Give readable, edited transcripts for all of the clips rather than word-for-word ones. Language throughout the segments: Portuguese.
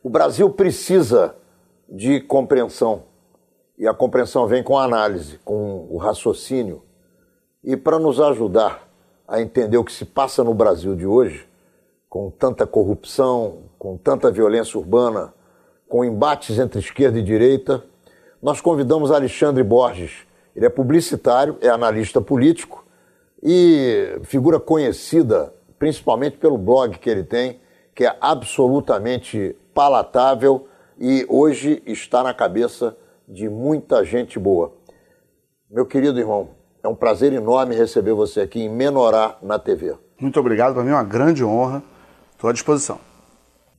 O Brasil precisa de compreensão, e a compreensão vem com a análise, com o raciocínio. E para nos ajudar a entender o que se passa no Brasil de hoje, com tanta corrupção, com tanta violência urbana, com embates entre esquerda e direita, nós convidamos Alexandre Borges. Ele é publicitário, é analista político e figura conhecida principalmente pelo blog que ele tem, que é absolutamente palatável e hoje está na cabeça de muita gente boa. Meu querido irmão, é um prazer enorme receber você aqui em Menorá na TV. Muito obrigado, para mim é uma grande honra. Estou à disposição.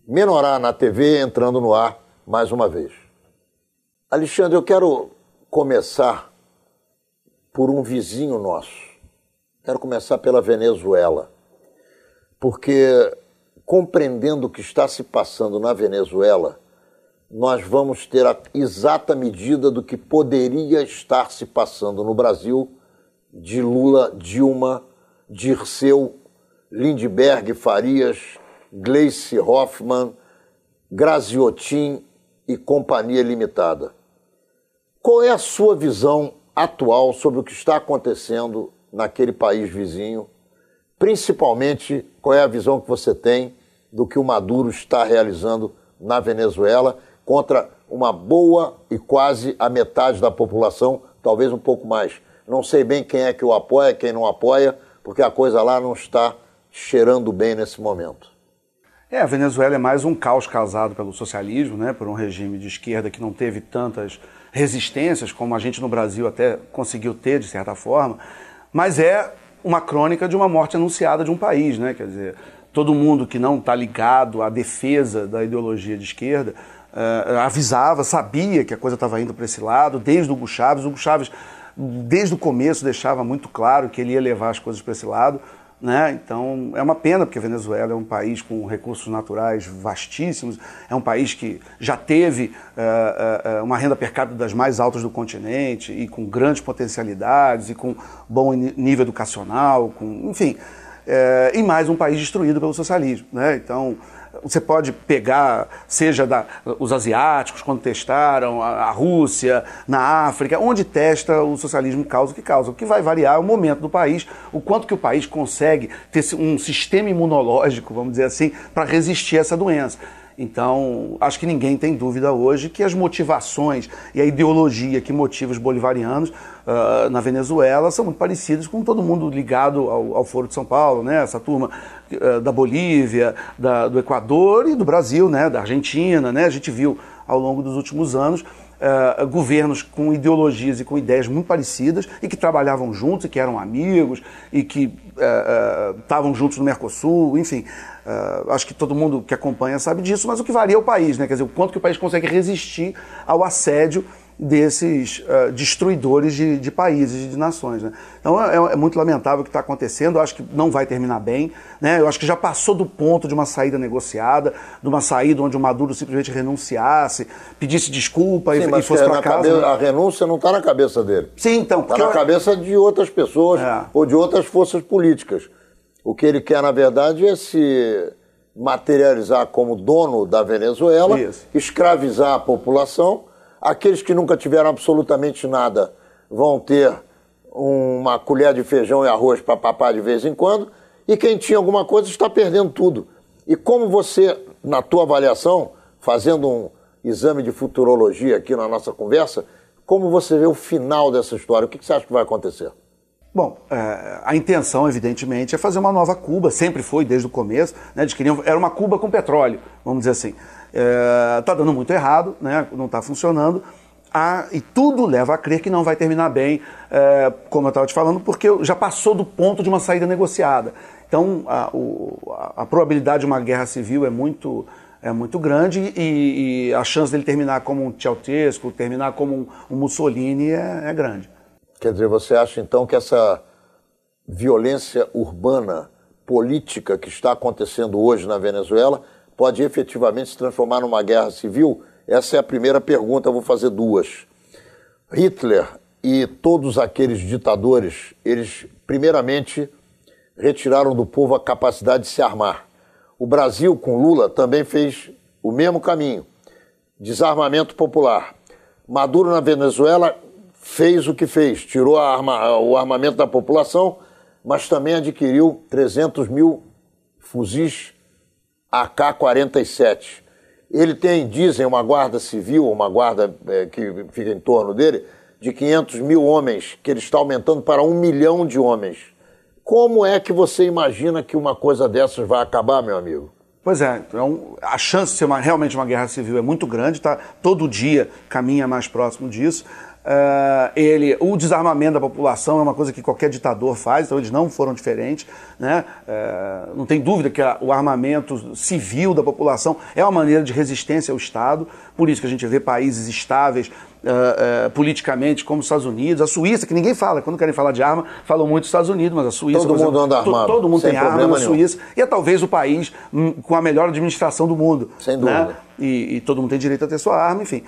Menorá na TV entrando no ar mais uma vez. Alexandre, eu quero começar por um vizinho nosso. Quero começar pela Venezuela. Porque, compreendendo o que está se passando na Venezuela, nós vamos ter a exata medida do que poderia estar se passando no Brasil de Lula, Dilma, Dirceu, Lindbergh, Farias, Gleice Hoffmann, Graziotin e Companhia Limitada. Qual é a sua visão atual sobre o que está acontecendo naquele país vizinho? Principalmente, qual é a visão que você tem do que o Maduro está realizando na Venezuela contra uma boa e quase a metade da população, talvez um pouco mais. Não sei bem quem é que o apoia, quem não apoia, porque a coisa lá não está cheirando bem nesse momento. A Venezuela é mais um caos causado pelo socialismo, né, por um regime de esquerda que não teve tantas resistências como a gente no Brasil até conseguiu ter, de certa forma, mas é uma crônica de uma morte anunciada de um país, né? Quer dizer, todo mundo que não está ligado à defesa da ideologia de esquerda avisava, sabia que a coisa estava indo para esse lado, desde o Hugo Chávez. O Hugo Chávez, desde o começo, deixava muito claro que ele ia levar as coisas para esse lado, né? Então, é uma pena, porque a Venezuela é um país com recursos naturais vastíssimos, é um país que já teve uma renda per capita das mais altas do continente e com grandes potencialidades e com bom nível educacional, enfim, e mais um país destruído pelo socialismo, né? Então, você pode pegar, seja os asiáticos, quando testaram, a Rússia, na África, onde testa o socialismo causa o que causa. O que vai variar é o momento do país, o quanto que o país consegue ter um sistema imunológico, vamos dizer assim, para resistir a essa doença. Então, acho que ninguém tem dúvida hoje que as motivações e a ideologia que motiva os bolivarianos na Venezuela são muito parecidas com todo mundo ligado ao Foro de São Paulo, né? Essa turma da Bolívia, do Equador e do Brasil, né? Da Argentina, né? A gente viu ao longo dos últimos anos governos com ideologias e com ideias muito parecidas e que trabalhavam juntos e que eram amigos e que estavam juntos no Mercosul, enfim. Acho que todo mundo que acompanha sabe disso, mas o que varia é o país, né? Quer dizer, o quanto que o país consegue resistir ao assédio desses destruidores de países e de nações, né? Então é muito lamentável o que está acontecendo. Eu acho que não vai terminar bem, né? Eu acho que já passou do ponto de uma saída negociada, de uma saída onde o Maduro simplesmente renunciasse, pedisse desculpa e fosse para casa. A renúncia não está na cabeça dele. Sim, então. Está na cabeça de outras pessoas ou de outras forças políticas. O que ele quer, na verdade, é se materializar como dono da Venezuela, escravizar a população. Aqueles que nunca tiveram absolutamente nada vão ter uma colher de feijão e arroz para papar de vez em quando, e quem tinha alguma coisa está perdendo tudo. E como você, na tua avaliação, fazendo um exame de futurologia aqui na nossa conversa, como você vê o final dessa história? O que você acha que vai acontecer? Bom, a intenção, evidentemente, é fazer uma nova Cuba, sempre foi desde o começo, né? Era uma Cuba com petróleo, vamos dizer assim. Está dando muito errado, né? Não está funcionando, e tudo leva a crer que não vai terminar bem, como eu estava te falando, porque já passou do ponto de uma saída negociada. Então, a probabilidade de uma guerra civil é muito grande e a chance dele terminar como um Ceausescu, terminar como um Mussolini é grande. Quer dizer, você acha então que essa violência urbana, política que está acontecendo hoje na Venezuela pode efetivamente se transformar numa guerra civil? Essa é a primeira pergunta, eu vou fazer duas. Hitler e todos aqueles ditadores, eles primeiramente retiraram do povo a capacidade de se armar. O Brasil, com Lula, também fez o mesmo caminho. Desarmamento popular. Maduro na Venezuela fez o que fez, tirou o armamento da população, mas também adquiriu 300 mil fuzis AK-47. Ele tem, dizem, uma guarda civil, uma guarda que fica em torno dele, de 500 mil homens, que ele está aumentando para 1 milhão de homens. Como é que você imagina que uma coisa dessas vai acabar, meu amigo? Pois é, então, a chance de ser realmente uma guerra civil é muito grande, tá? Todo dia caminha mais próximo disso. O desarmamento da população é uma coisa que qualquer ditador faz, então eles não foram diferentes, né? Não tem dúvida que o armamento civil da população é uma maneira de resistência ao Estado, por isso que a gente vê países estáveis politicamente, como os Estados Unidos, a Suíça, que ninguém fala, quando querem falar de arma, falam muito dos Estados Unidos, mas a Suíça... Todo mundo anda armado. Todo mundo tem arma na Suíça, e é talvez o país com a melhor administração do mundo. Sem dúvida. Né? E todo mundo tem direito a ter sua arma, enfim.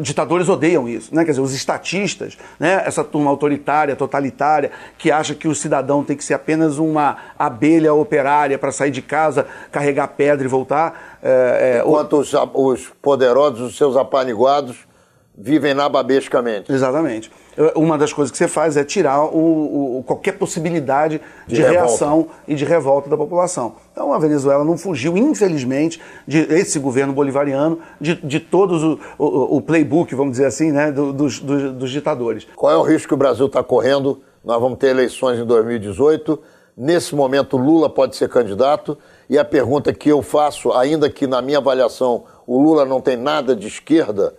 Ditadores odeiam isso, né? Quer dizer, os estatistas, né? Essa turma autoritária, totalitária, que acha que o cidadão tem que ser apenas uma abelha operária para sair de casa, carregar pedra e voltar. Enquanto os poderosos, os seus apaniguados, vivem nababescamente. Exatamente. Uma das coisas que você faz é tirar qualquer possibilidade de reação e de revolta da população. Então a Venezuela não fugiu, infelizmente, desse governo bolivariano, de todos o playbook, vamos dizer assim, né, dos ditadores. Qual é o risco que o Brasil está correndo? Nós vamos ter eleições em 2018. Nesse momento, Lula pode ser candidato. E a pergunta que eu faço, ainda que na minha avaliação o Lula não tem nada de esquerda,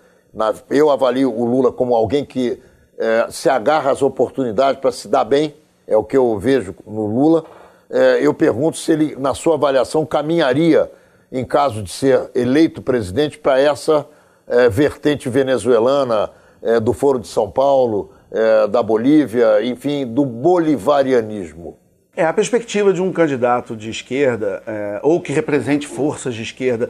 eu avalio o Lula como alguém que se agarra às oportunidades para se dar bem, é o que eu vejo no Lula. Eu pergunto se ele, na sua avaliação, caminharia, em caso de ser eleito presidente, para essa vertente venezuelana, do Foro de São Paulo, da Bolívia, enfim, do bolivarianismo. A perspectiva de um candidato de esquerda, ou que represente forças de esquerda,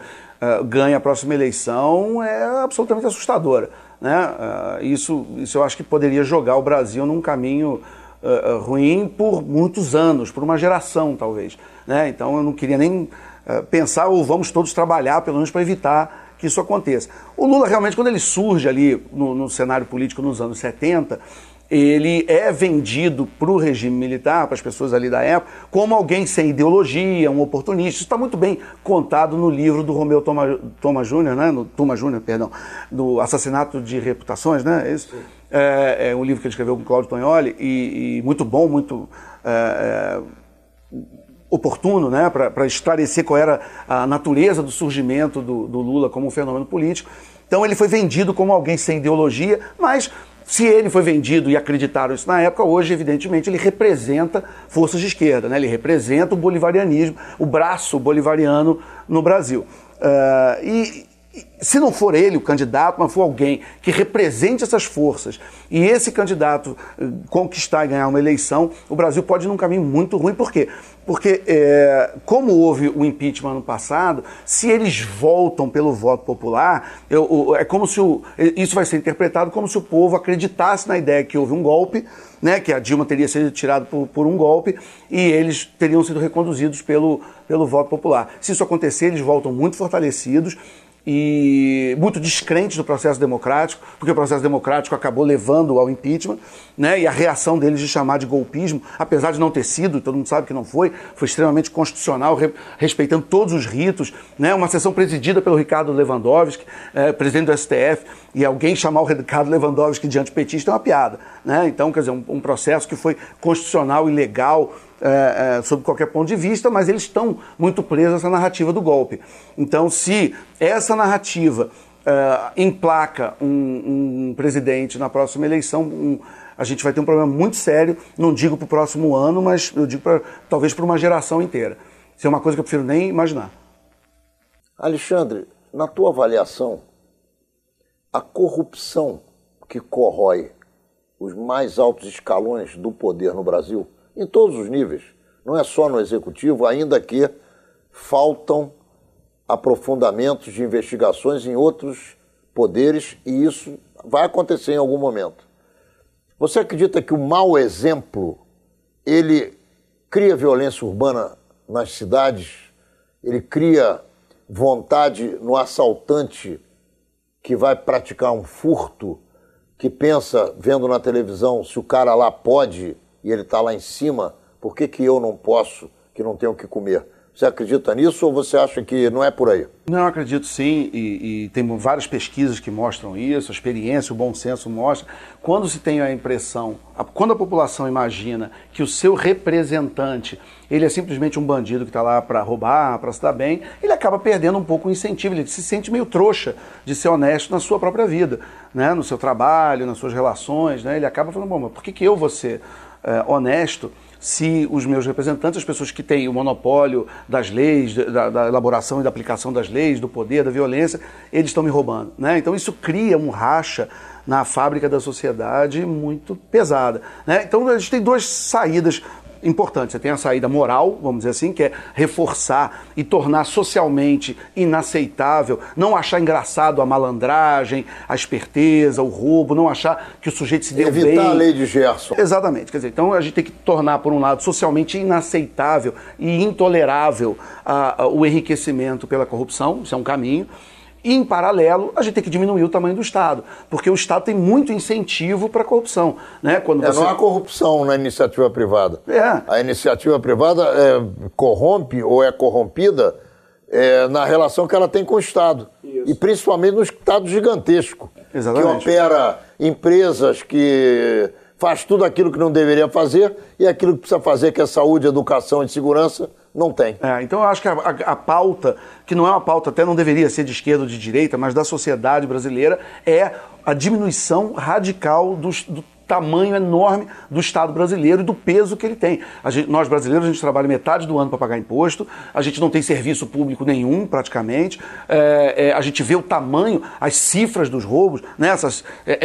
ganha a próxima eleição é absolutamente assustadora, né? Isso eu acho que poderia jogar o Brasil num caminho ruim por muitos anos, por uma geração talvez, né? Então eu não queria nem pensar, ou vamos todos trabalhar pelo menos para evitar que isso aconteça. O Lula realmente, quando ele surge ali no cenário político nos anos 70, ele é vendido para o regime militar, para as pessoas ali da época, como alguém sem ideologia, um oportunista. Isso está muito bem contado no livro do Romeu Thoma Júnior, né? Do Assassinato de Reputações, né? Isso. É um livro que ele escreveu com Cláudio Tognoli e muito bom, muito oportuno, né? Para esclarecer qual era a natureza do surgimento do Lula como um fenômeno político. Então ele foi vendido como alguém sem ideologia, mas... Se ele foi vendido e acreditaram isso na época, hoje, evidentemente, ele representa forças de esquerda, né? Ele representa o bolivarianismo, o braço bolivariano no Brasil. Se não for ele o candidato, mas for alguém que represente essas forças e esse candidato conquistar e ganhar uma eleição, o Brasil pode ir num caminho muito ruim. Por quê? Porque, como houve o impeachment ano passado, se eles voltam pelo voto popular, é como se isso vai ser interpretado como se o povo acreditasse na ideia que houve um golpe, né, que a Dilma teria sido tirada por um golpe e eles teriam sido reconduzidos pelo voto popular. Se isso acontecer, eles voltam muito fortalecidos e muito descrentes do processo democrático, porque o processo democrático acabou levando ao impeachment, né, e a reação deles de chamar de golpismo, apesar de não ter sido, todo mundo sabe que não foi extremamente constitucional, respeitando todos os ritos, né, uma sessão presidida pelo Ricardo Lewandowski, presidente do STF, e alguém chamar o Ricardo Lewandowski de antipetista é uma piada, né? Então, quer dizer, um processo que foi constitucional e legal, sob qualquer ponto de vista, mas eles estão muito presos a essa narrativa do golpe. Então, se essa narrativa emplaca um presidente na próxima eleição, a gente vai ter um problema muito sério, não digo para o próximo ano, mas eu digo talvez para uma geração inteira. Isso é uma coisa que eu prefiro nem imaginar. Alexandre, na tua avaliação, a corrupção que corrói os mais altos escalões do poder no Brasil, em todos os níveis, não é só no executivo, ainda que faltam aprofundamentos de investigações em outros poderes, e isso vai acontecer em algum momento. Você acredita que o mau exemplo, ele cria violência urbana nas cidades, ele cria vontade no assaltante que vai praticar um furto, que pensa, vendo na televisão, se o cara lá pode e ele está lá em cima, por que eu não posso, que não tenho o que comer? Você acredita nisso ou você acha que não é por aí? Não, eu acredito sim, e tem várias pesquisas que mostram isso, a experiência, o bom senso mostra. Quando se tem a impressão, quando a população imagina que o seu representante, ele é simplesmente um bandido que está lá para roubar, para se dar bem, ele acaba perdendo um pouco o incentivo, ele se sente meio trouxa de ser honesto na sua própria vida, né? No seu trabalho, nas suas relações, né? Ele acaba falando, bom, mas por que eu vou ser honesto se os meus representantes, as pessoas que têm o monopólio das leis, da elaboração e da aplicação das leis, do poder, da violência, eles estão me roubando, né? Então isso cria um racha na fábrica da sociedade muito pesada, né? Então a gente tem duas saídas importante. Você tem a saída moral, vamos dizer assim, que é reforçar e tornar socialmente inaceitável, não achar engraçado a malandragem, a esperteza, o roubo, não achar que o sujeito se deu bem. Evitar a lei de Gerson. Exatamente. Quer dizer, então a gente tem que tornar, por um lado, socialmente inaceitável e intolerável o enriquecimento pela corrupção, isso é um caminho. E, em paralelo, a gente tem que diminuir o tamanho do Estado, porque o Estado tem muito incentivo para a corrupção. Né? Quando não há corrupção na iniciativa privada. A iniciativa privada corrompe ou é corrompida na relação que ela tem com o Estado. Isso. E principalmente no Estado gigantesco. Exatamente. Que opera empresas, que faz tudo aquilo que não deveria fazer e aquilo que precisa fazer, que é saúde, educação e segurança, não tem. Então eu acho que a pauta, que não é uma pauta, até não deveria ser de esquerda ou de direita, mas da sociedade brasileira, é a diminuição radical do tamanho enorme do Estado brasileiro e do peso que ele tem. Nós brasileiros, a gente trabalha metade do ano para pagar imposto, a gente não tem serviço público nenhum, praticamente, a gente vê o tamanho, as cifras dos roubos, né?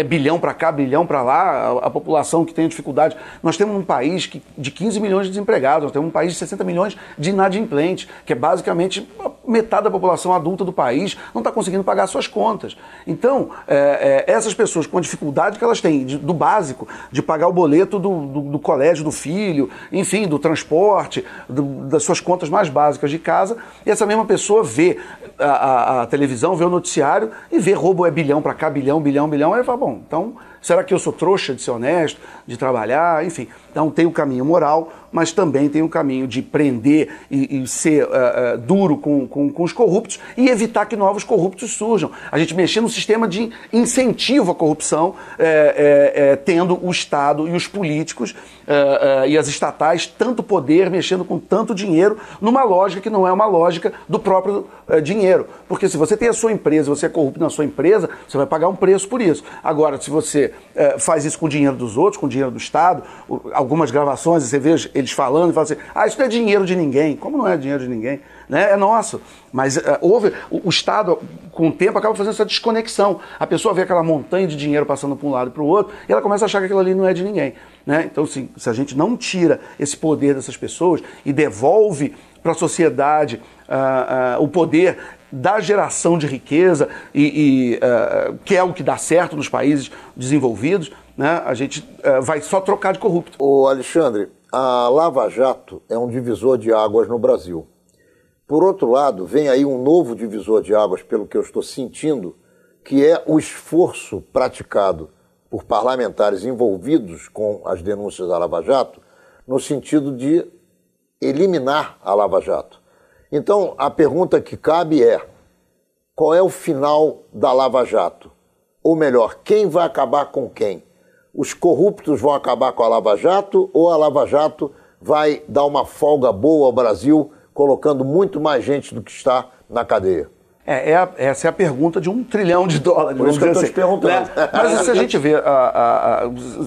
Bilhão para cá, bilhão para lá, a população que tem dificuldade. Nós temos um país de 15 milhões de desempregados, nós temos um país de 60 milhões de inadimplentes, que é basicamente metade da população adulta do país não está conseguindo pagar suas contas. Então, essas pessoas com a dificuldade que elas têm do básico, de pagar o boleto do colégio do filho, enfim, do transporte, das suas contas mais básicas de casa, e essa mesma pessoa vê a televisão, vê o noticiário e vê roubo bilhão para cá, bilhão, aí fala, bom, então será que eu sou trouxa de ser honesto, de trabalhar, enfim. Então tem o caminho moral, mas também tem o caminho de prender e ser duro com os corruptos e evitar que novos corruptos surjam. A gente mexer no sistema de incentivo à corrupção, tendo o Estado e os políticos e as estatais tanto poder, mexendo com tanto dinheiro, numa lógica que não é uma lógica do próprio dinheiro. Porque se você tem a sua empresa, você é corrupto na sua empresa, você vai pagar um preço por isso. Agora, se você faz isso com o dinheiro dos outros, com o dinheiro do Estado, algumas gravações, você vê eles falando e falam assim, isso não é dinheiro de ninguém. Como não é dinheiro de ninguém? Né? É nosso. Mas o Estado, com o tempo, acaba fazendo essa desconexão. A pessoa vê aquela montanha de dinheiro passando para um lado e para o outro, e ela começa a achar que aquilo ali não é de ninguém. Né? Então, se a gente não tira esse poder dessas pessoas e devolve para a sociedade o poder da geração de riqueza, que é o que dá certo nos países desenvolvidos, né? A gente vai só trocar de corrupto. Ô Alexandre, a Lava Jato é um divisor de águas no Brasil. Por outro lado, vem aí um novo divisor de águas, pelo que eu estou sentindo, que é o esforço praticado por parlamentares envolvidos com as denúncias da Lava Jato, no sentido de eliminar a Lava Jato. Então, a pergunta que cabe é, qual é o final da Lava Jato? Ou melhor, quem vai acabar com quem? Os corruptos vão acabar com a Lava Jato ou a Lava Jato vai dar uma folga boa ao Brasil, colocando muito mais gente do que está na cadeia? Essa é a pergunta de $1 trilhão. Por isso que eu estou te perguntando. Né? Mas se a gente vê,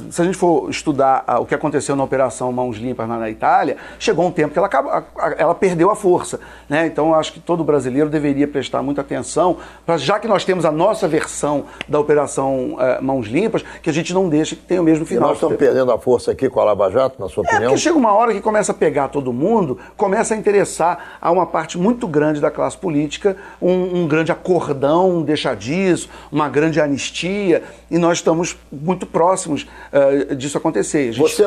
se a gente for estudar o que aconteceu na Operação Mãos Limpas na Itália, chegou um tempo que ela perdeu a força. Né? Então eu acho que todo brasileiro deveria prestar muita atenção, já que nós temos a nossa versão da Operação Mãos Limpas, que a gente não deixe que tenha o mesmo final. E nós estamos perdendo a força aqui com a Lava Jato, na sua opinião? Porque chega uma hora que começa a pegar todo mundo, começa a interessar a uma parte muito grande da classe política, um grande acordão, deixar disso, uma grande anistia, e nós estamos muito próximos disso acontecer. Você,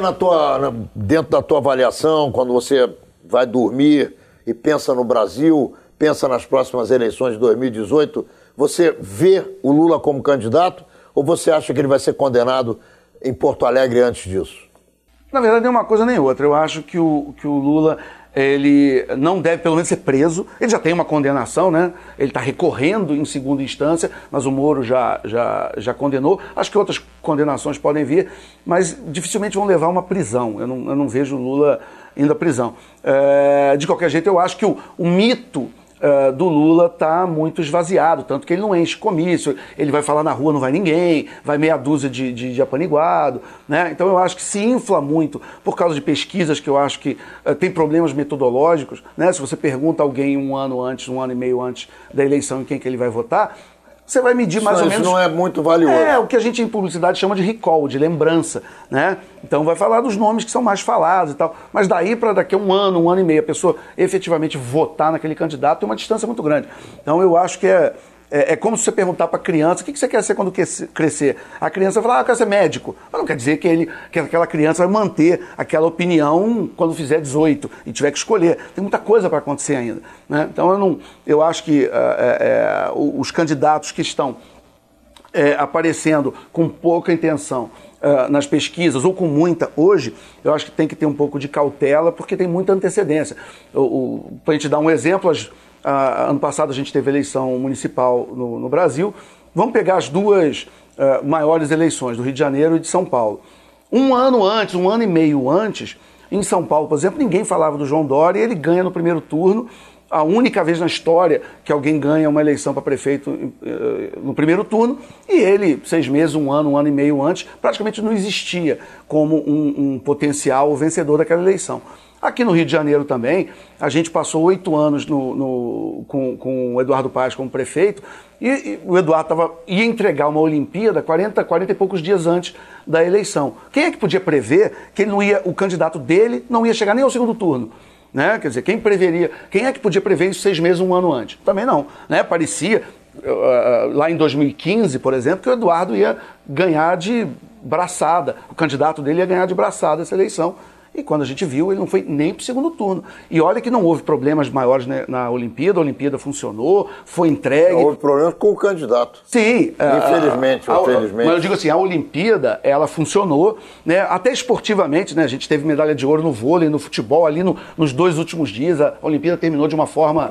dentro da tua avaliação, quando você vai dormir e pensa no Brasil, pensa nas próximas eleições de 2018, você vê o Lula como candidato ou você acha que ele vai ser condenado em Porto Alegre antes disso? Na verdade, nem uma coisa nem outra. Eu acho que o Lula, ele não deve, pelo menos, ser preso. Ele já tem uma condenação, né? Ele está recorrendo em segunda instância, mas o Moro já condenou. Acho que outras condenações podem vir, mas dificilmente vão levar a uma prisão. Eu não vejo o Lula indo à prisão. De qualquer jeito, eu acho que o mito do Lula está muito esvaziado, tanto que ele não enche comício, ele vai falar na rua, não vai ninguém, vai meia dúzia de apaniguado, né? Então eu acho que se infla muito por causa de pesquisas que eu acho que tem problemas metodológicos, né? Se você pergunta a alguém um ano antes, um ano e meio antes da eleição em quem que ele vai votar, você vai medir mais ou menos... Isso não é muito valioso. O que a gente em publicidade chama de recall, de lembrança, né? Então vai falar dos nomes que são mais falados e tal. Mas daí para daqui a um ano e meio, a pessoa efetivamente votar naquele candidato tem uma distância muito grande. Então eu acho que é como se você perguntar para a criança o que você quer ser quando crescer. A criança vai falar, eu quero ser médico. Mas não quer dizer que aquela criança vai manter aquela opinião quando fizer 18 e tiver que escolher. Tem muita coisa para acontecer ainda, né? Então eu acho que os candidatos que estão aparecendo com pouca intenção nas pesquisas, ou com muita hoje, eu acho que tem que ter um pouco de cautela, porque tem muita antecedência. Para a gente dar um exemplo, ano passado a gente teve eleição municipal no Brasil. Vamos pegar as duas maiores eleições, do Rio de Janeiro e de São Paulo. Um ano e meio antes, em São Paulo, por exemplo, ninguém falava do João Dória, e ele ganha no primeiro turno, a única vez na história que alguém ganha uma eleição para prefeito no primeiro turno, e ele, 6 meses, um ano e meio antes, praticamente não existia como um potencial vencedor daquela eleição. Aqui no Rio de Janeiro também, a gente passou 8 anos com o Eduardo Paes como prefeito, e o Eduardo ia entregar uma Olimpíada 40 e poucos dias antes da eleição. Quem é que podia prever que o candidato dele não ia chegar nem ao segundo turno? Né? Quer dizer, quem é que podia prever isso 6 meses, um ano antes? Também não, né? Parecia, lá em 2015, por exemplo, que o Eduardo ia ganhar de braçada, o candidato dele ia ganhar de braçada essa eleição. E quando a gente viu, ele não foi nem para o segundo turno. E olha que não houve problemas maiores, né, na Olimpíada, a Olimpíada funcionou, foi entregue. Não houve problemas com o candidato. Sim. Infelizmente, infelizmente. Mas eu digo assim, a Olimpíada, ela funcionou, né, até esportivamente, né, a gente teve medalha de ouro no vôlei, no futebol, ali nos 2 últimos dias, a Olimpíada terminou de uma forma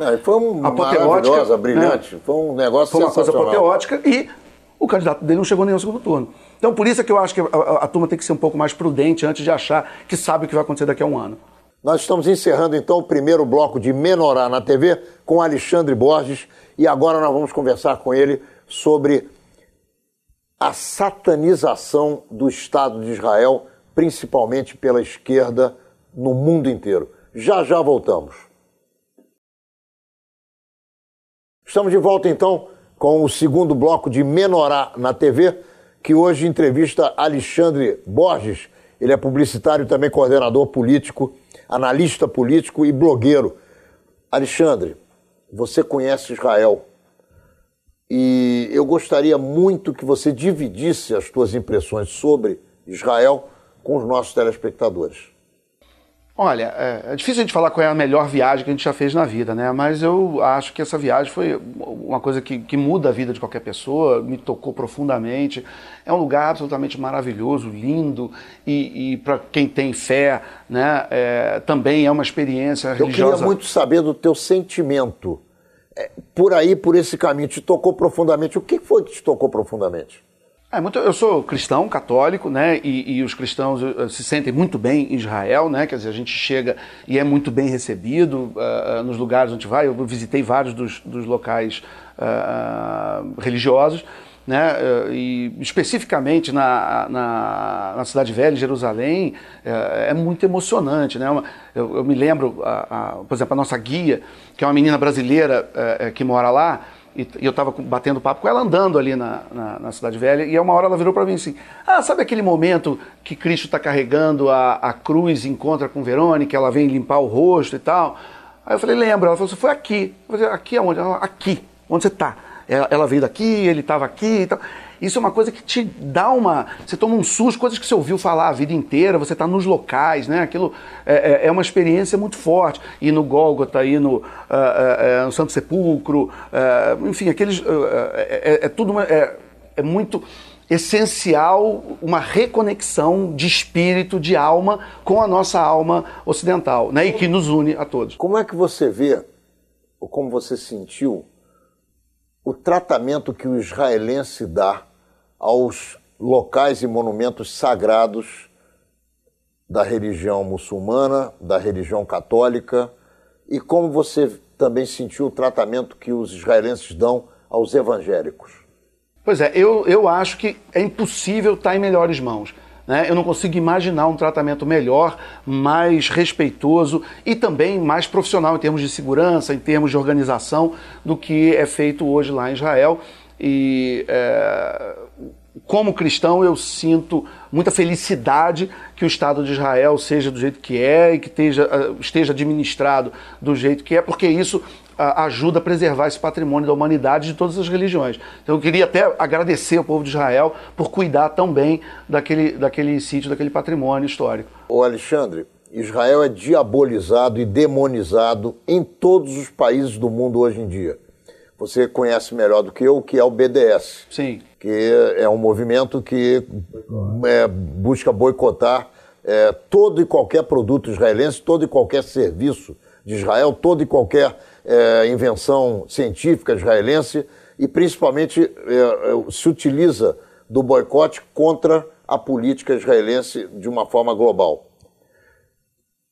maravilhosa, brilhante, né? Foi um negócio sensacional. Foi uma coisa apoteótica e o candidato dele não chegou nem ao segundo turno. Então, por isso é que eu acho que a turma tem que ser um pouco mais prudente antes de achar que sabe o que vai acontecer daqui a um ano. Nós estamos encerrando, então, o primeiro bloco de Menorá na TV com Alexandre Borges, e agora nós vamos conversar com ele sobre a satanização do Estado de Israel, principalmente pela esquerda, no mundo inteiro. Já voltamos. Estamos de volta, então, com o segundo bloco de Menorá na TV, que hoje entrevista Alexandre Borges. Ele é publicitário e também coordenador político, analista político e blogueiro. Alexandre, você conhece Israel e eu gostaria muito que você dividisse as suas impressões sobre Israel com os nossos telespectadores. Olha, é difícil a gente falar qual é a melhor viagem que a gente já fez na vida, né? Mas eu acho que essa viagem foi uma coisa que muda a vida de qualquer pessoa, me tocou profundamente. É um lugar absolutamente maravilhoso, lindo, e para quem tem fé, né, também é uma experiência religiosa. Eu queria muito saber do teu sentimento. Por aí, por esse caminho, te tocou profundamente. O que foi que te tocou profundamente? Eu sou cristão, católico, né? E os cristãos se sentem muito bem em Israel, né? Quer dizer, a gente chega e é muito bem recebido nos lugares onde vai. Eu visitei vários dos locais religiosos, né? E especificamente na Cidade Velha, em Jerusalém, é muito emocionante, né? Eu me lembro, por exemplo, a nossa guia, que é uma menina brasileira que mora lá. E eu estava batendo papo com ela, andando ali na Cidade Velha, e uma hora ela virou para mim assim, sabe aquele momento que Cristo está carregando a cruz e encontra com Verônica, ela vem limpar o rosto e tal? Aí eu falei, lembro. Ela falou assim, foi aqui. Eu falei, aqui aonde? Aqui, onde você está? Ela veio daqui, ele estava aqui e tal. Isso é uma coisa que te dá você toma um susto, coisas que você ouviu falar a vida inteira, você está nos locais, né? Aquilo é uma experiência muito forte. Ir no Gólgota, ir no Santo Sepulcro, enfim, é muito essencial uma reconexão de espírito, de alma, com a nossa alma ocidental, né? E que nos une a todos. Como é que você vê, ou como você sentiu, o tratamento que o israelense dá aos locais e monumentos sagrados da religião muçulmana, da religião católica, e como você também sentiu o tratamento que os israelenses dão aos evangélicos? Pois é, eu acho que é impossível estar em melhores mãos, né? Eu não consigo imaginar um tratamento melhor, mais respeitoso e também mais profissional em termos de segurança, em termos de organização, do que é feito hoje lá em Israel. E como cristão eu sinto muita felicidade que o Estado de Israel seja do jeito que é e que esteja administrado do jeito que é, porque isso ajuda a preservar esse patrimônio da humanidade de todas as religiões. Então eu queria até agradecer ao povo de Israel por cuidar tão bem daquele sítio, daquele patrimônio histórico. Ô Alexandre, Israel é diabolizado e demonizado em todos os países do mundo hoje em dia. Você conhece melhor do que eu o que é o BDS. Sim. Que é um movimento que busca boicotar todo e qualquer produto israelense, todo e qualquer serviço de Israel, toda e qualquer invenção científica israelense, e principalmente se utiliza do boicote contra a política israelense de uma forma global.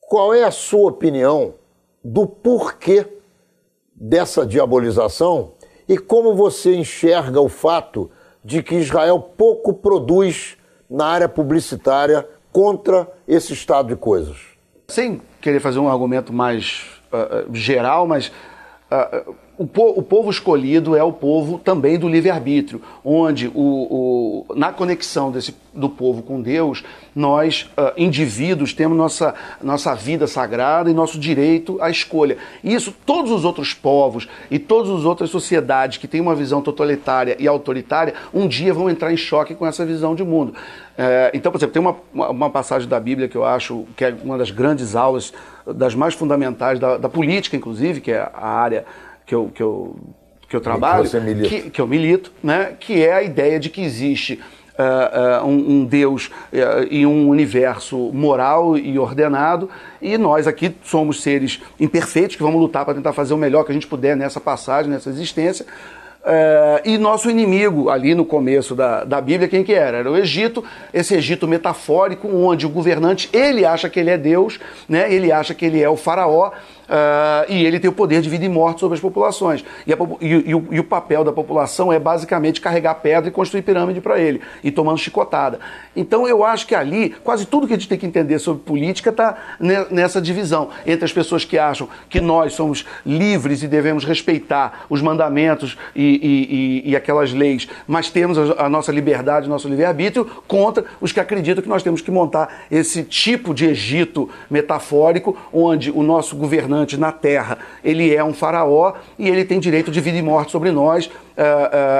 Qual é a sua opinião do porquê dessa diabolização e como você enxerga o fato de que Israel pouco produz na área publicitária contra esse estado de coisas? Sem querer fazer um argumento mais geral, mas o povo escolhido é o povo também do livre-arbítrio, onde na conexão do povo com Deus, nós, indivíduos, temos nossa vida sagrada e nosso direito à escolha. E isso, todos os outros povos e todas as outras sociedades que têm uma visão totalitária e autoritária, um dia vão entrar em choque com essa visão de mundo. Então, por exemplo, tem uma passagem da Bíblia que eu acho que é uma das grandes aulas, das mais fundamentais da política, inclusive, que é a área que eu trabalho, que eu milito, né? Que é a ideia de que existe um Deus e um universo moral e ordenado, e nós aqui somos seres imperfeitos que vamos lutar para tentar fazer o melhor que a gente puder nessa passagem, nessa existência. E nosso inimigo, ali no começo da Bíblia, quem que era? Era o Egito, esse Egito metafórico, onde o governante, ele acha que ele é Deus, né? Ele acha que ele é o faraó, e ele tem o poder de vida e morte sobre as populações. E o papel da população é basicamente carregar pedra e construir pirâmide para ele, e tomando chicotada. Então eu acho que ali, quase tudo que a gente tem que entender sobre política está nessa divisão, entre as pessoas que acham que nós somos livres e devemos respeitar os mandamentos e aquelas leis, mas temos a nossa liberdade, o nosso livre-arbítrio, contra os que acreditam que nós temos que montar esse tipo de Egito metafórico, onde o nosso governante na terra, ele é um faraó e ele tem direito de vida e morte sobre nós,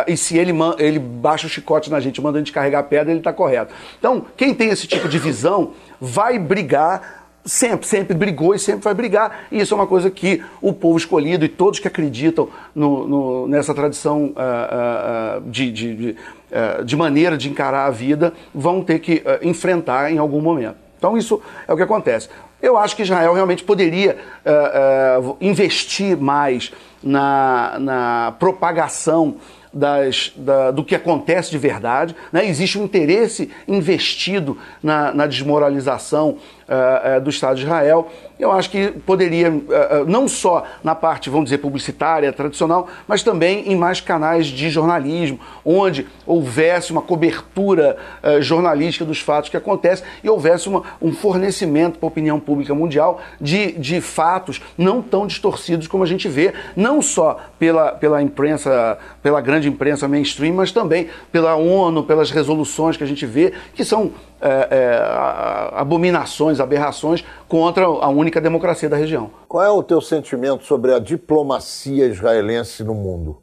e se ele baixa o chicote na gente, manda a gente carregar pedra, ele está correto. Então, quem tem esse tipo de visão vai brigar, sempre brigou e sempre vai brigar, e isso é uma coisa que o povo escolhido e todos que acreditam nessa tradição de maneira de encarar a vida vão ter que enfrentar em algum momento. Então isso é o que acontece. Eu acho que Israel realmente poderia investir mais na propagação do que acontece de verdade, né? Existe um interesse investido na desmoralização do Estado de Israel. Eu acho que poderia, não só na parte, vamos dizer, publicitária, tradicional, mas também em mais canais de jornalismo, onde houvesse uma cobertura jornalística dos fatos que acontecem e houvesse um fornecimento para a opinião pública mundial de fatos não tão distorcidos como a gente vê, não só pela imprensa, pela grande imprensa mainstream, mas também pela ONU, pelas resoluções que a gente vê, que são abominações, aberrações contra a única democracia da região. Qual é o teu sentimento sobre a diplomacia israelense no mundo?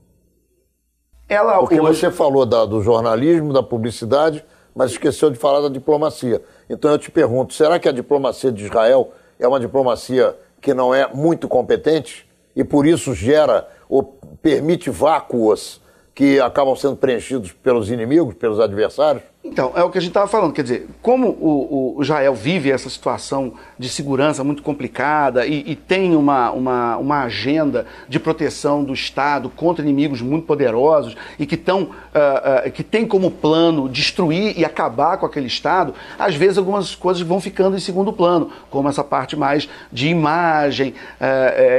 Porque você falou do jornalismo, da publicidade, mas esqueceu de falar da diplomacia. Então eu te pergunto, será que a diplomacia de Israel é uma diplomacia que não é muito competente e por isso gera ou permite vácuos que acabam sendo preenchidos pelos inimigos, pelos adversários? Então, é o que a gente estava falando, quer dizer, como o Israel vive essa situação de segurança muito complicada e tem uma agenda de proteção do Estado contra inimigos muito poderosos e que tem como plano destruir e acabar com aquele Estado, às vezes algumas coisas vão ficando em segundo plano, como essa parte mais de imagem,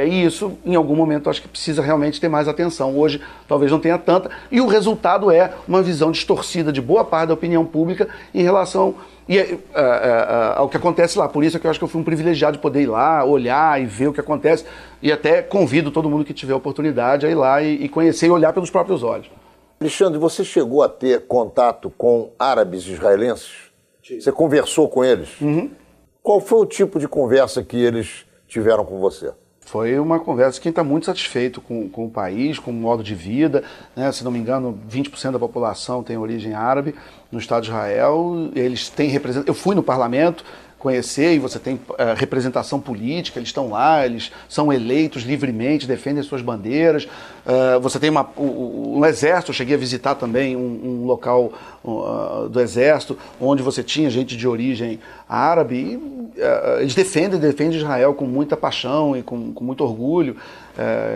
e isso, em algum momento, acho que precisa realmente ter mais atenção. Hoje, talvez não tenha tanta, e o resultado é uma visão distorcida de boa parte da opinião pública em relação ao que acontece lá. Por isso é que eu acho que eu fui um privilegiado de poder ir lá, olhar e ver o que acontece, e até convido todo mundo que tiver oportunidade a ir lá e conhecer e olhar pelos próprios olhos. Alexandre, você chegou a ter contato com árabes israelenses? Sim. Você conversou com eles? Uhum. Qual foi o tipo de conversa que eles tiveram com você? Foi uma conversa de quem está muito satisfeito com o país, com o modo de vida, né? Se não me engano, 20% da população tem origem árabe no Estado de Israel. Eles têm representação. Eu fui no parlamento conhecer, e você tem representação política, eles estão lá, eles são eleitos livremente, defendem suas bandeiras. Você tem um exército, eu cheguei a visitar também um local do exército, onde você tinha gente de origem árabe, e eles defendem Israel com muita paixão e com muito orgulho.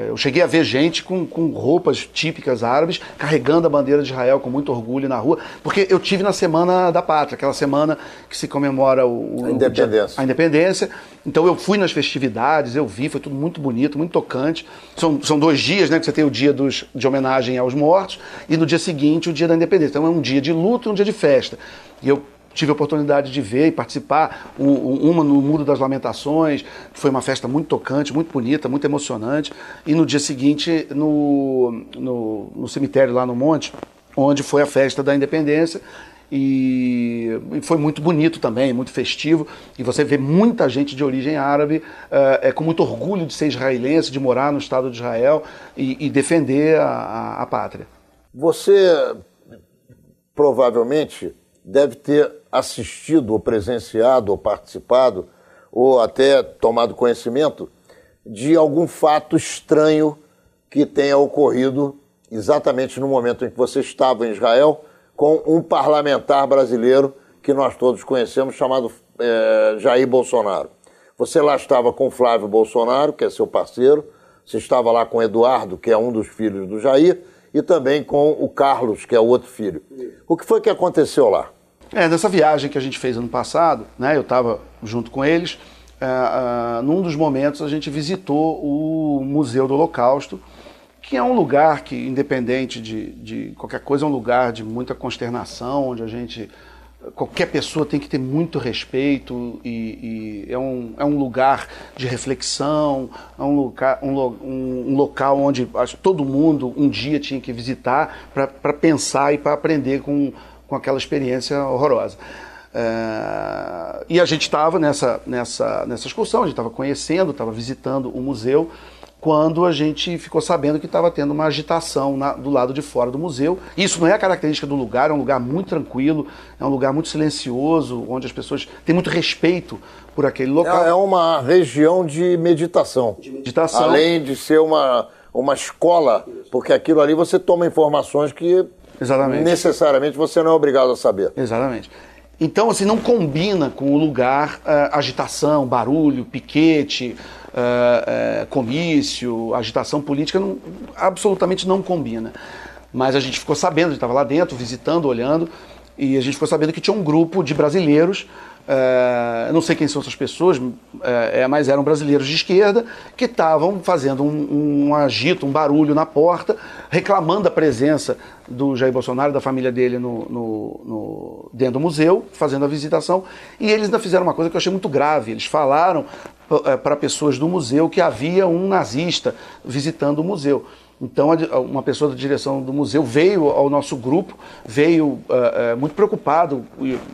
Eu cheguei a ver gente com roupas típicas árabes, carregando a bandeira de Israel com muito orgulho na rua, porque eu tive na Semana da Pátria, aquela semana que se comemora a independência. Então eu fui nas festividades, eu vi, foi tudo muito bonito, muito tocante. São 2 dias, né, que você tem o dia de homenagem aos mortos e no dia seguinte o dia da independência. Então é um dia de luto e um dia de festa. E eu tive a oportunidade de ver e participar, uma no Muro das Lamentações, que foi uma festa muito tocante, muito bonita, muito emocionante, e no dia seguinte no cemitério lá no Monte, onde foi a festa da Independência, e foi muito bonito também, muito festivo, e você vê muita gente de origem árabe com muito orgulho de ser israelense, de morar no Estado de Israel e defender a pátria. Você provavelmente deve ter assistido, ou presenciado, ou participado, ou até tomado conhecimento de algum fato estranho que tenha ocorrido exatamente no momento em que você estava em Israel com um parlamentar brasileiro que nós todos conhecemos, chamado Jair Bolsonaro. Você lá estava com Flávio Bolsonaro, que é seu parceiro, você estava lá com Eduardo, que é um dos filhos do Jair, e também com o Carlos, que é o outro filho. O que foi que aconteceu lá? Nessa viagem que a gente fez ano passado, né, eu estava junto com eles, num dos momentos a gente visitou o Museu do Holocausto, que é um lugar que, independente de qualquer coisa, é um lugar de muita consternação, onde qualquer pessoa tem que ter muito respeito, e é um lugar de reflexão, é um local onde todo mundo um dia tinha que visitar para pensar e para aprender com aquela experiência horrorosa. E a gente estava nessa excursão, a gente estava conhecendo, estava visitando o museu, quando a gente ficou sabendo que estava tendo uma agitação do lado de fora do museu. Isso não é a característica do lugar, é um lugar muito tranquilo, é um lugar muito silencioso, onde as pessoas têm muito respeito por aquele local. É uma região de meditação. Além de ser uma escola, porque aquilo ali você toma informações que necessariamente você não é obrigado a saber. Exatamente. Então, assim, não combina com o lugar agitação, barulho, piquete, comício, agitação política, absolutamente não combina. Mas a gente ficou sabendo, a gente estava lá dentro, visitando, olhando, e a gente ficou sabendo que tinha um grupo de brasileiros, eu não sei quem são essas pessoas, mas eram brasileiros de esquerda que estavam fazendo um agito, um barulho na porta, reclamando a presença do Jair Bolsonaro e da família dele dentro do museu, fazendo a visitação, e eles ainda fizeram uma coisa que eu achei muito grave. Eles falaram para pessoas do museu que havia um nazista visitando o museu. Então, uma pessoa da direção do museu veio ao nosso grupo, veio muito preocupado,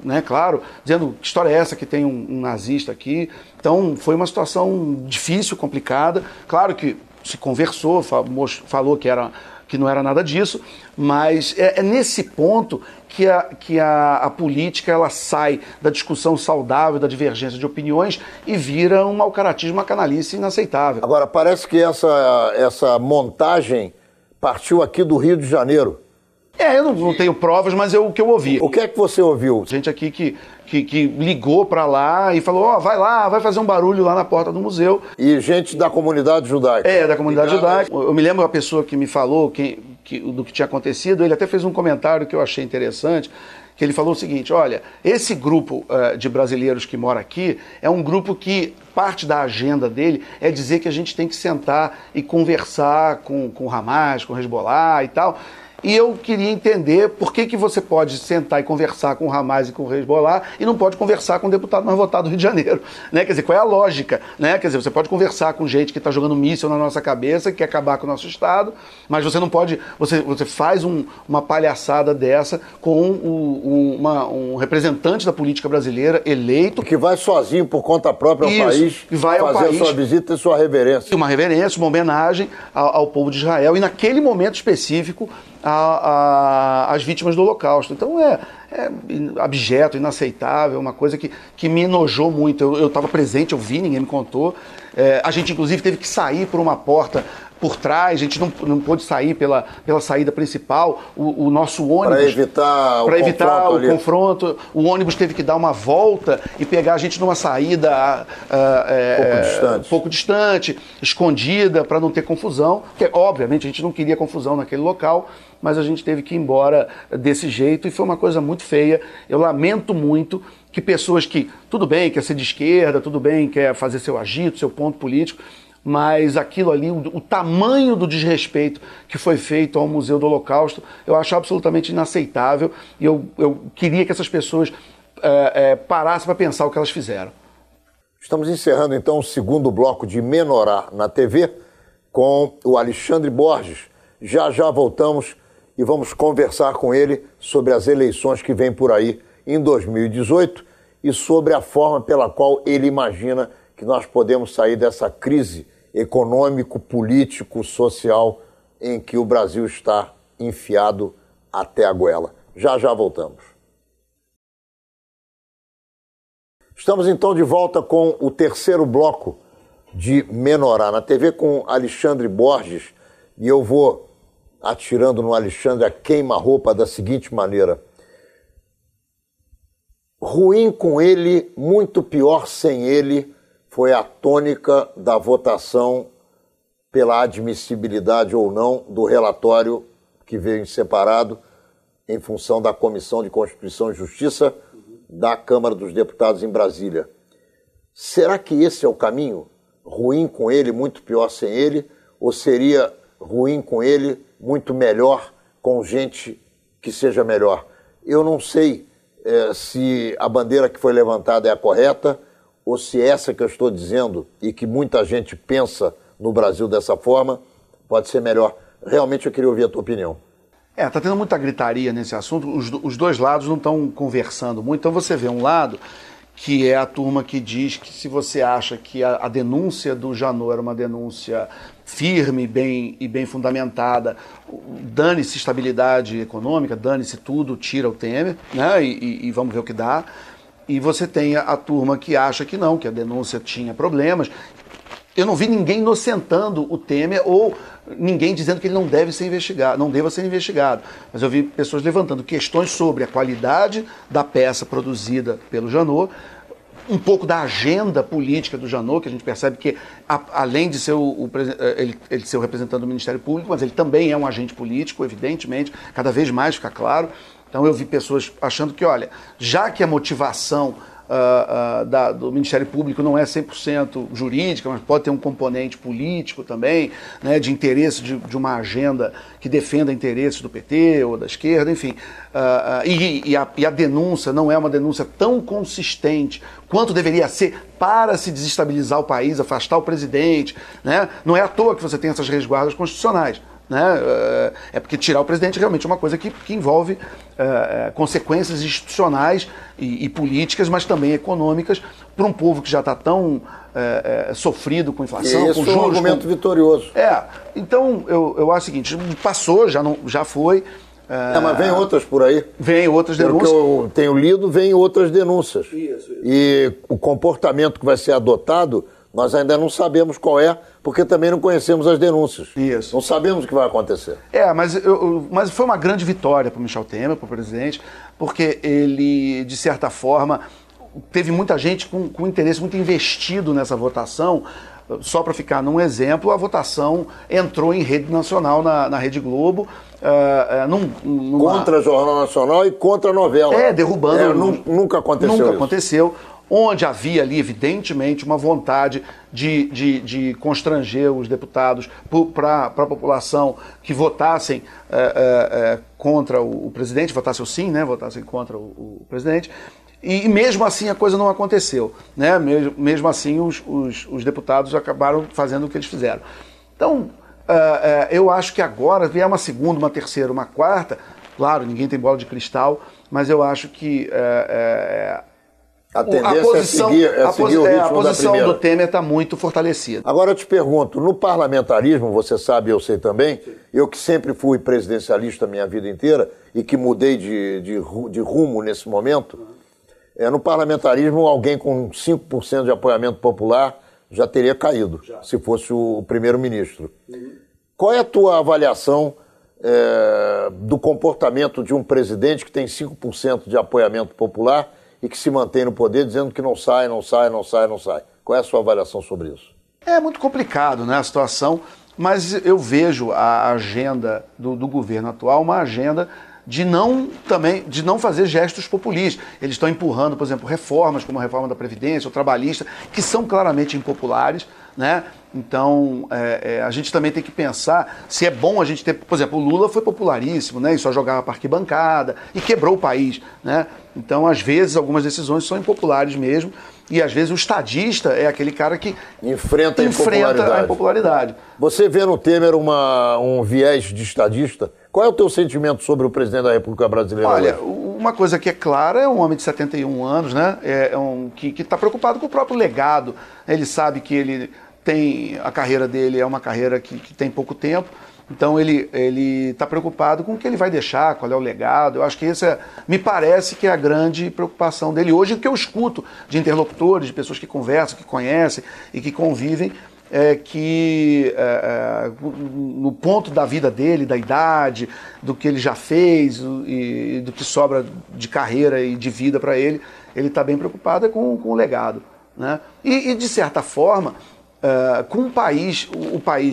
né, claro, dizendo que história é essa que tem um nazista aqui. Então, foi uma situação difícil, complicada. Claro que se conversou, falou que que não era nada disso, mas é nesse ponto que a política ela sai da discussão saudável, da divergência de opiniões e vira um mau caratismo, uma canalice inaceitável. Agora, parece que essa montagem partiu aqui do Rio de Janeiro. Eu não tenho provas, mas o que eu ouvi. O que é que você ouviu? Gente aqui que ligou para lá e falou, vai lá, vai fazer um barulho lá na porta do museu. E gente da comunidade judaica. Da comunidade judaica. Eu me lembro a pessoa que me falou do que tinha acontecido, ele até fez um comentário que eu achei interessante, que ele falou o seguinte, olha, esse grupo de brasileiros que mora aqui é um grupo que parte da agenda dele é dizer que a gente tem que sentar e conversar com o Hamas, com o Hezbollah e tal. E eu queria entender por que você pode sentar e conversar com o Hamas e com o Hezbollah e não pode conversar com o deputado mais votado do Rio de Janeiro, né? Quer dizer, qual é a lógica, né? Quer dizer, você pode conversar com gente que está jogando míssil na nossa cabeça, que quer acabar com o nosso Estado, mas você não pode, você faz uma palhaçada dessa com um representante da política brasileira eleito. Que vai sozinho por conta própria ao país, e vai fazer a sua visita e sua reverência. Uma reverência, uma homenagem ao povo de Israel e naquele momento específico as vítimas do Holocausto. Então é abjeto, inaceitável, uma coisa que me enojou muito. Eu estava presente, eu vi, ninguém me contou. A gente, inclusive, teve que sair por uma porta por trás, a gente não pôde sair pela saída principal. O nosso ônibus... Para evitar o confronto. O ônibus teve que dar uma volta e pegar a gente numa saída pouco distante, escondida, para não ter confusão. Porque, obviamente, a gente não queria confusão naquele local, mas a gente teve que ir embora desse jeito e foi uma coisa muito feia. Eu lamento muito que pessoas que, tudo bem, quer ser de esquerda, tudo bem, quer fazer seu agito, seu ponto político, mas aquilo ali, o tamanho do desrespeito que foi feito ao Museu do Holocausto, eu acho absolutamente inaceitável e eu queria que essas pessoas parassem para pensar o que elas fizeram. Estamos encerrando então o segundo bloco de Menorá na TV com o Alexandre Borges. Já voltamos e vamos conversar com ele sobre as eleições que vêm por aí em 2018 e sobre a forma pela qual ele imagina que nós podemos sair dessa crise econômico, político, social em que o Brasil está enfiado até a goela. Já voltamos. Estamos então de volta com o terceiro bloco de Menorá na TV com Alexandre Borges e eu vou atirando no Alexandre a queima-roupa da seguinte maneira. Ruim com ele, muito pior sem ele, foi a tônica da votação pela admissibilidade ou não do relatório que veio em separado em função da Comissão de Constituição e Justiça da Câmara dos Deputados em Brasília. Será que esse é o caminho? Ruim com ele, muito pior sem ele? Ou seria ruim com ele, muito melhor com gente que seja melhor? Eu não sei se a bandeira que foi levantada é a correta ou se essa que eu estou dizendo e que muita gente pensa no Brasil dessa forma pode ser melhor. Realmente eu queria ouvir a tua opinião. Tá tendo muita gritaria nesse assunto, os dois lados não estão conversando muito, então você vê um lado que é a turma que diz que se você acha que a denúncia do Janot era uma denúncia firme e bem fundamentada, dane-se estabilidade econômica, dane-se tudo, tira o Temer, né? E vamos ver o que dá. E você tem a turma que acha que não, que a denúncia tinha problemas. Eu não vi ninguém inocentando o Temer ou ninguém dizendo que ele não deve ser investigado, não deva ser investigado. Mas eu vi pessoas levantando questões sobre a qualidade da peça produzida pelo Janot, um pouco da agenda política do Janot, que a gente percebe que, além de ser ele ser o representante do Ministério Público, mas ele também é um agente político, evidentemente, cada vez mais fica claro. Então eu vi pessoas achando que, olha, já que a motivação do Ministério Público não é 100% jurídica, mas pode ter um componente político também, né, de interesse de uma agenda que defenda interesses do PT ou da esquerda, enfim. E a denúncia não é uma denúncia tão consistente quanto deveria ser para se desestabilizar o país, afastar o presidente, né? Não é à toa que você tem essas resguardas constitucionais. né? É porque tirar o presidente realmente é uma coisa que envolve consequências institucionais e políticas, mas também econômicas, para um povo que já está tão sofrido com inflação, com juros. Isso é um argumento vitorioso. Então eu acho o seguinte, passou, já foi. Mas vem outras por aí. Vem outras denúncias. Pelo que eu tenho lido, vem outras denúncias. Isso. E o comportamento que vai ser adotado, nós ainda não sabemos qual é, porque também não conhecemos as denúncias. Isso. Não sabemos o que vai acontecer. Mas foi uma grande vitória para o Michel Temer, para o presidente, porque ele, de certa forma, teve muita gente com interesse muito investido nessa votação. Só para ficar num exemplo, a votação entrou em rede nacional na Rede Globo. Contra o Jornal Nacional e contra a novela. Derrubando. Nunca aconteceu Nunca isso. aconteceu. Onde havia ali, evidentemente, uma vontade de constranger os deputados para a população que votassem contra o presidente, votassem o sim, né? Votassem contra o presidente. E mesmo assim a coisa não aconteceu, né? Mesmo assim os deputados acabaram fazendo o que eles fizeram. Então, eu acho que agora vier uma segunda, uma terceira, uma quarta, claro, ninguém tem bola de cristal, mas eu acho que a tendência é seguir o ritmo a posição da primeira. do Temer está muito fortalecida. Agora eu te pergunto, no parlamentarismo, você sabe, eu sei também, eu que sempre fui presidencialista a minha vida inteira e que mudei de rumo nesse momento, no parlamentarismo alguém com 5% de apoiamento popular já teria caído, se fosse o primeiro-ministro. Qual é a tua avaliação do comportamento de um presidente que tem 5% de apoiamento popular e que se mantém no poder dizendo que não sai? Qual é a sua avaliação sobre isso? É muito complicado, né, a situação, mas eu vejo a agenda do governo atual uma agenda de não fazer gestos populistas. Eles estão empurrando, por exemplo, reformas como a reforma da Previdência, ou trabalhista, que são claramente impopulares, né? Então, a gente também tem que pensar se é bom a gente ter... Por exemplo, o Lula foi popularíssimo, né? E só jogava para arquibancada e quebrou o país, né? Então, às vezes, algumas decisões são impopulares mesmo, e às vezes o estadista é aquele cara que enfrenta a impopularidade. Você vê no Temer um viés de estadista? Qual é o teu sentimento sobre o presidente da República Brasileira? Olha, uma coisa que é clara, é um homem de 71 anos, né? Que está preocupado com o próprio legado. Ele sabe que ele tem... A carreira dele é uma carreira que tem pouco tempo, então ele está preocupado com o que ele vai deixar, qual é o legado. Eu acho que me parece que é a grande preocupação dele hoje, o que eu escuto de interlocutores, de pessoas que conversam, que conhecem e que convivem, no ponto da vida dele, da idade, do que ele já fez e do que sobra de carreira e de vida para ele está bem preocupado com o legado, né? E de certa forma, com o país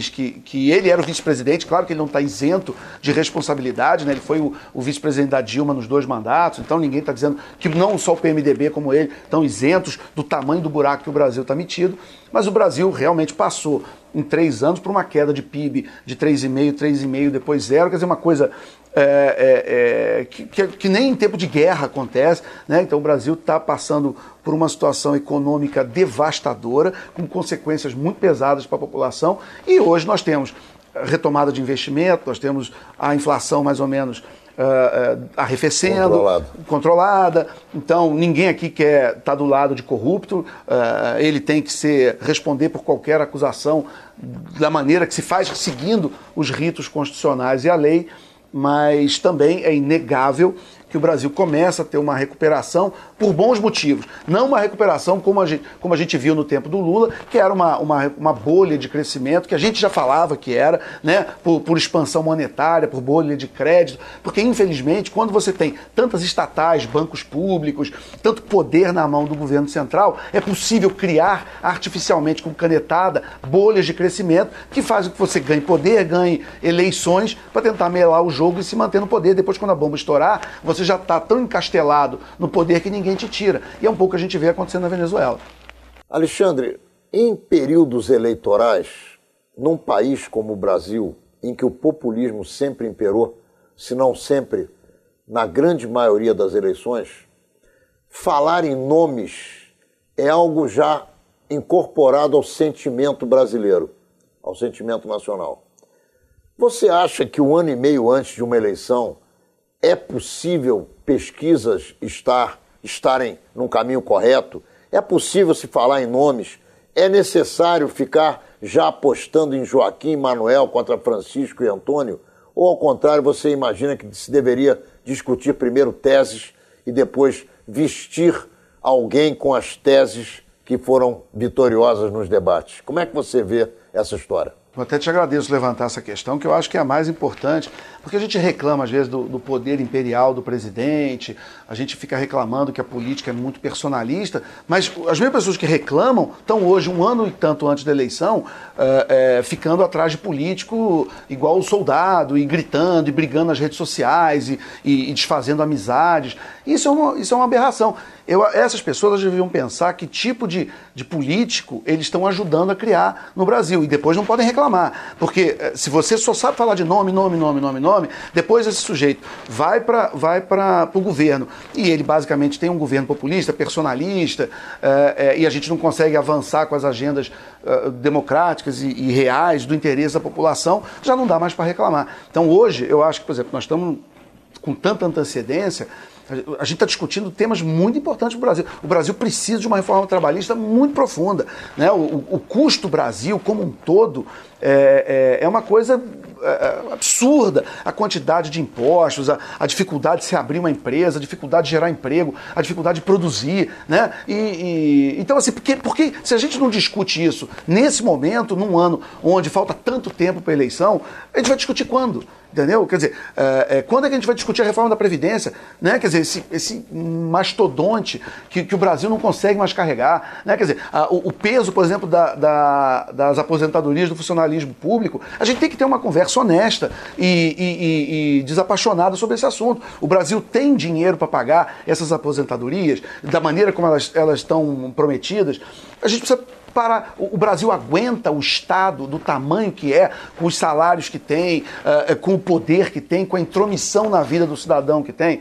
que ele era o vice-presidente, claro que ele não está isento de responsabilidade, né? Ele foi o vice-presidente da Dilma nos 2 mandatos, então ninguém está dizendo que não só o PMDB como ele estão isentos do tamanho do buraco que o Brasil está metido, mas o Brasil realmente passou em 3 anos por uma queda de PIB de 3,5, depois 0, quer dizer, uma coisa que nem em tempo de guerra acontece, né? Então o Brasil está passando por uma situação econômica devastadora, com consequências muito pesadas para a população, e hoje nós temos retomada de investimento, nós temos a inflação mais ou menos arrefecendo, controlada. Então ninguém aqui quer estar do lado de corrupto, ele tem que responder por qualquer acusação da maneira que se faz, seguindo os ritos constitucionais e a lei, mas também é inegável que o Brasil começa a ter uma recuperação por bons motivos. Não uma recuperação como a gente viu no tempo do Lula, que era uma bolha de crescimento, que a gente já falava que era, né, por expansão monetária, por bolha de crédito, porque infelizmente quando você tem tantas estatais, bancos públicos, tanto poder na mão do governo central, é possível criar artificialmente com canetada bolhas de crescimento que fazem com que você ganhe poder, ganhe eleições para tentar melar o jogo e se manter no poder. Depois, quando a bomba estourar, você já está tão encastelado no poder que ninguém te tira. E é um pouco o que a gente vê acontecendo na Venezuela. Alexandre, em períodos eleitorais, num país como o Brasil, em que o populismo sempre imperou, se não sempre, na grande maioria das eleições, falar em nomes é algo já incorporado ao sentimento brasileiro, ao sentimento nacional. Você acha que 1 ano e meio antes de uma eleição é possível pesquisas estarem num caminho correto? É possível se falar em nomes? É necessário ficar já apostando em Joaquim e Manuel contra Francisco e Antônio? Ou, ao contrário, você imagina que se deveria discutir primeiro teses e depois vestir alguém com as teses que foram vitoriosas nos debates? Como é que você vê essa história? Eu até te agradeço levantar essa questão, que eu acho que é a mais importante, porque a gente reclama, às vezes, do poder imperial do presidente, a gente fica reclamando que a política é muito personalista, mas as mesmas pessoas que reclamam estão hoje, 1 ano e tanto antes da eleição, ficando atrás de político igual o soldado, e gritando, e brigando nas redes sociais, e desfazendo amizades. Isso é uma aberração. Essas pessoas deviam pensar que tipo de político eles estão ajudando a criar no Brasil, e depois não podem reclamar. Porque se você só sabe falar de nome, depois esse sujeito vai para o governo e ele basicamente tem um governo populista, personalista, e a gente não consegue avançar com as agendas democráticas e reais do interesse da população, já não dá mais para reclamar. Então hoje eu acho que, por exemplo, nós estamos com tanta antecedência. A gente está discutindo temas muito importantes para o Brasil. O Brasil precisa de uma reforma trabalhista muito profunda, né? O custo Brasil como um todo é uma coisa absurda. A quantidade de impostos, a dificuldade de se abrir uma empresa, a dificuldade de gerar emprego, a dificuldade de produzir, né? Então, assim, porque se a gente não discute isso nesse momento, num ano onde falta tanto tempo para a eleição, a gente vai discutir quando? Entendeu? Quer dizer, quando é que a gente vai discutir a reforma da Previdência? Né? Quer dizer, esse mastodonte que o Brasil não consegue mais carregar. Né? Quer dizer, o peso, por exemplo, das aposentadorias do funcionalismo público, a gente tem que ter uma conversa honesta e desapaixonada sobre esse assunto. O Brasil tem dinheiro para pagar essas aposentadorias, da maneira como elas estão prometidas. A gente precisa parar. O Brasil aguenta o Estado do tamanho que é, com os salários que tem, com o poder que tem, com a intromissão na vida do cidadão que tem,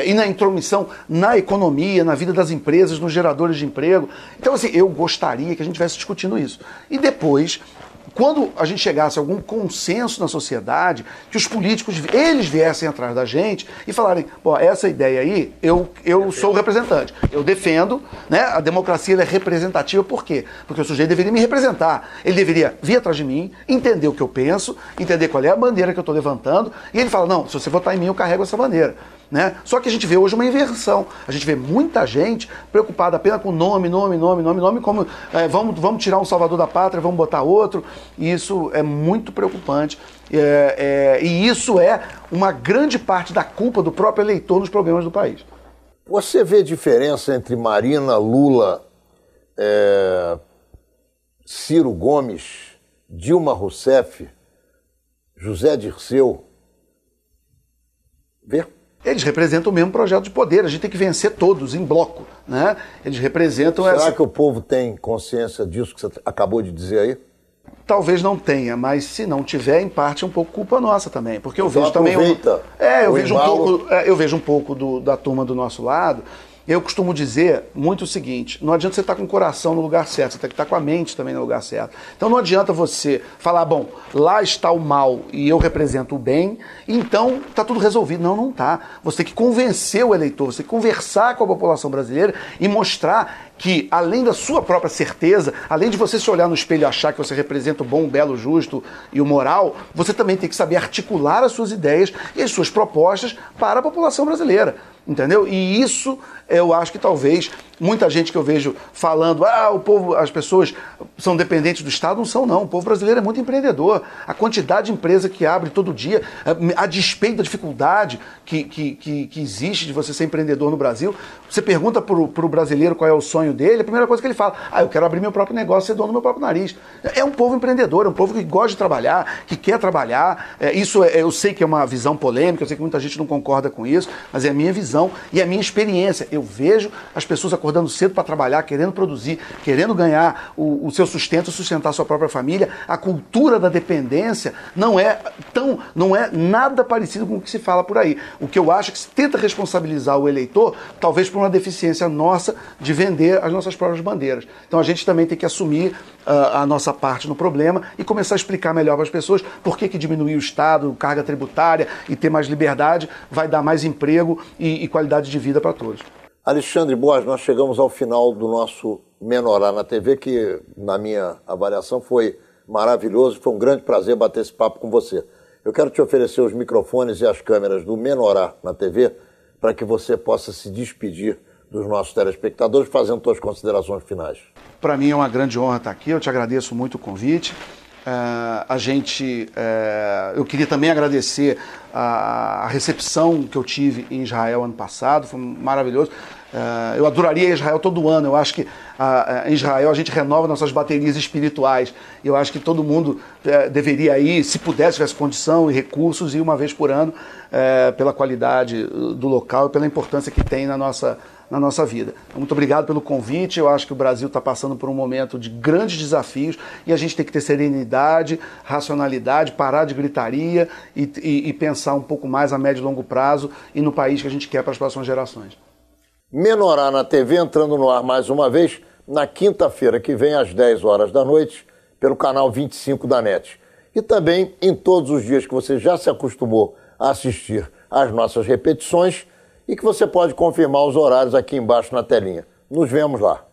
e na intromissão na economia, na vida das empresas, nos geradores de emprego. Então, assim, eu gostaria que a gente estivesse discutindo isso. E depois, quando a gente chegasse a algum consenso na sociedade, que os políticos, eles viessem atrás da gente e falarem, pô, essa ideia aí, eu sou o representante, eu defendo, né? A democracia ela é representativa, por quê? Porque o sujeito deveria me representar, ele deveria vir atrás de mim, entender o que eu penso, entender qual é a bandeira que eu estou levantando, e ele fala, não, se você votar em mim, eu carrego essa bandeira. Né? Só que a gente vê hoje uma inversão. A gente vê muita gente preocupada apenas com nome, como vamos tirar um salvador da pátria, vamos botar outro. E isso é muito preocupante. E isso é uma grande parte da culpa do próprio eleitor nos problemas do país. Você vê diferença entre Marina, Lula, Ciro Gomes, Dilma Rousseff, José Dirceu? Vê? Eles representam o mesmo projeto de poder, a gente tem que vencer todos em bloco, né? Eles representam Será que o povo tem consciência disso que você acabou de dizer aí? Talvez não tenha, mas se não tiver, em parte é um pouco culpa nossa também, porque eu vejo também eu vejo um pouco da turma do nosso lado. Eu costumo dizer muito o seguinte, não adianta você estar com o coração no lugar certo, você tem que estar com a mente também no lugar certo. Então não adianta você falar, bom, lá está o mal e eu represento o bem, então está tudo resolvido. Não, não está. Você tem que convencer o eleitor, você tem que conversar com a população brasileira e mostrar que, além da sua própria certeza, além de você se olhar no espelho e achar que você representa o bom, o belo, o justo e o moral, você também tem que saber articular as suas ideias e as suas propostas para a população brasileira. Entendeu? E isso eu acho que talvez muita gente que eu vejo falando, o povo, as pessoas são dependentes do Estado, não são não. O povo brasileiro é muito empreendedor. A quantidade de empresa que abre todo dia, a despeito da dificuldade que existe de você ser empreendedor no Brasil, você pergunta para o brasileiro qual é o sonho dele, a primeira coisa que ele fala, eu quero abrir meu próprio negócio, ser dono do meu próprio nariz. É um povo empreendedor, é um povo que gosta de trabalhar, que quer trabalhar. Eu sei que é uma visão polêmica, eu sei que muita gente não concorda com isso, mas é a minha visão e a minha experiência. Eu vejo as pessoas acordando cedo para trabalhar, querendo produzir, querendo ganhar o seu sustento, sustentar a sua própria família. A cultura da dependência não é nada parecido com o que se fala por aí. O que eu acho é que se tenta responsabilizar o eleitor, talvez por uma deficiência nossa de vender defender as nossas próprias bandeiras. Então a gente também tem que assumir a nossa parte no problema e começar a explicar melhor para as pessoas por que diminuir o Estado, carga tributária e ter mais liberdade vai dar mais emprego e qualidade de vida para todos. Alexandre Borges, nós chegamos ao final do nosso Menorá na TV, que na minha avaliação foi maravilhoso, foi um grande prazer bater esse papo com você. Eu quero te oferecer os microfones e as câmeras do Menorá na TV para que você possa se despedir dos nossos telespectadores, fazendo suas considerações finais. Para mim é uma grande honra estar aqui, eu te agradeço muito o convite. Eu queria também agradecer a recepção que eu tive em Israel ano passado, foi maravilhoso. Eu adoraria Israel todo ano. Eu acho que em Israel a gente renova nossas baterias espirituais. Eu acho que todo mundo deveria ir, se pudesse, tivesse condição e recursos, ir uma vez por ano, pela qualidade do local e pela importância que tem na nossa vida. Muito obrigado pelo convite. Eu acho que o Brasil está passando por um momento de grandes desafios e a gente tem que ter serenidade, racionalidade, parar de gritaria e pensar um pouco mais a médio e longo prazo e no país que a gente quer para as próximas gerações. Menorá na TV entrando no ar mais uma vez na quinta-feira que vem às 10 horas da noite pelo canal 25 da NET. E também em todos os dias que você já se acostumou a assistir às nossas repetições e que você pode confirmar os horários aqui embaixo na telinha. Nos vemos lá.